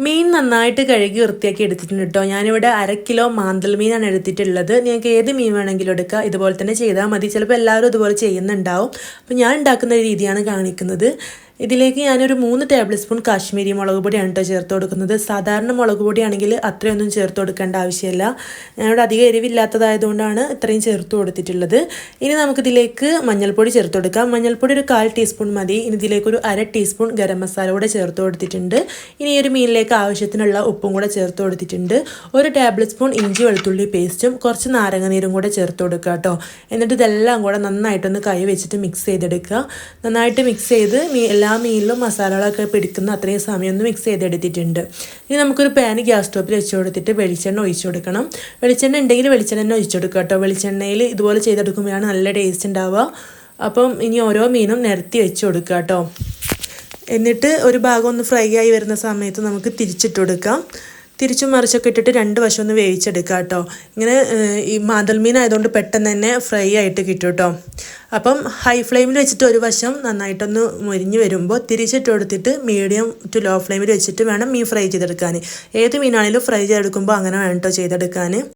മീൻ നന്നായിട്ട് കഴുകി വൃത്തിയാക്കി എടുത്തിട്ടുണ്ട് കേട്ടോ. ഞാനിവിടെ 1/2 കിലോ മാന്തൽ മീനാണ് എടുത്തിട്ടുള്ളത്. നിങ്ങൾക്ക് ഏത് മീൻ വേണമെങ്കിലും എടുക്കുക. ഇതുപോലെ തന്നെ ചെയ്താൽ മതി. ചിലപ്പോൾ എല്ലാവരും ഇതുപോലെ ചെയ്യുന്നുണ്ടാവും. അപ്പോൾ ഞാൻ ഉണ്ടാക്കുന്ന രീതിയാണ് കാണിക്കുന്നത്. ഇതിലേക്ക് ഞാനൊരു 3 ടേബിൾ സ്പൂൺ കാശ്മീരി മുളക് പൊടിയാണ് കേട്ടോ ചേർത്ത് കൊടുക്കുന്നത്. സാധാരണ മുളക് പൊടിയാണെങ്കിൽ അത്രയൊന്നും ചേർത്ത് കൊടുക്കേണ്ട ആവശ്യമില്ല. ഞാനിവിടെ അധികം എരിവില്ലാത്തതായതുകൊണ്ടാണ് ഇത്രയും ചേർത്ത് കൊടുത്തിട്ടുള്ളത്. ഇനി നമുക്കിതിലേക്ക് മഞ്ഞൾപ്പൊടി ചേർത്ത് കൊടുക്കാം. മഞ്ഞൾപ്പൊടി ഒരു 1/4 ടീസ്പൂൺ മതി. ഇനി ഇതിലേക്ക് ഒരു 1/2 ടീസ്പൂൺ ഗരം മസാല കൂടെ ചേർത്ത് കൊടുത്തിട്ടുണ്ട്. ഇനി ഈ ഒരു മീനിലേക്ക് ആവശ്യത്തിനുള്ള ഉപ്പും കൂടെ ചേർത്ത് കൊടുത്തിട്ടുണ്ട്. ഒരു ടേബിൾ സ്പൂൺ ഇഞ്ചി വെളുത്തുള്ളി പേസ്റ്റും കുറച്ച് നാരങ്ങ നീരും കൂടെ ചേർത്ത് കൊടുക്കുക കേട്ടോ. എന്നിട്ട് ഇതെല്ലാം കൂടെ നന്നായിട്ടൊന്ന് കൈ വെച്ചിട്ട് മിക്സ് ചെയ്തെടുക്കുക. നന്നായിട്ട് മിക്സ് ചെയ്ത് എല്ലാ മീനിലും മസാലകളൊക്കെ പിടിക്കുന്ന അത്രയും സമയം ഒന്ന് മിക്സ് ചെയ്തെടുത്തിട്ടുണ്ട്. ഇനി നമുക്കൊരു പാൻ ഗ്യാസ് സ്റ്റോപ്പിൽ വെച്ച് കൊടുത്തിട്ട് വെളിച്ചെണ്ണ ഒഴിച്ചു കൊടുക്കണം. വെളിച്ചെണ്ണ ഉണ്ടെങ്കിൽ വെളിച്ചെണ്ണ തന്നെ ഒഴിച്ചു കൊടുക്കുക കേട്ടോ. വെളിച്ചെണ്ണയിൽ ഇതുപോലെ ചെയ്തെടുക്കുമ്പോഴാണ് നല്ല ടേസ്റ്റ് ഉണ്ടാവുക. അപ്പം ഇനി ഓരോ മീനും നിരത്തി വെച്ച് കൊടുക്കുക കേട്ടോ. എന്നിട്ട് ഒരു ഭാഗം ഒന്ന് ഫ്രൈ ആയി വരുന്ന സമയത്ത് നമുക്ക് തിരിച്ചിട്ട് കൊടുക്കാം. തിരിച്ചും മറിച്ചൊക്കെ ഇട്ടിട്ട് 2 വശം ഒന്ന് വേവിച്ചെടുക്കുക കേട്ടോ. ഇങ്ങനെ ഈ മാന്തൽ മീൻ ആയതുകൊണ്ട് പെട്ടെന്ന് തന്നെ ഫ്രൈ ആയിട്ട് കിട്ടും കേട്ടോ. അപ്പം ഹൈ ഫ്ലെയിമിൽ വെച്ചിട്ട് ഒരു വശം നന്നായിട്ടൊന്ന് മൊരിഞ്ഞ് വരുമ്പോൾ തിരിച്ചിട്ട് കൊടുത്തിട്ട് മീഡിയം ടു ലോ ഫ്ലെയിമിൽ വെച്ചിട്ട് വേണം മീൻ ഫ്രൈ ചെയ്തെടുക്കാൻ. ഏത് മീനാണെങ്കിലും ഫ്രൈ ചെയ്തെടുക്കുമ്പോൾ അങ്ങനെ വേണം കേട്ടോ ചെയ്തെടുക്കാൻ.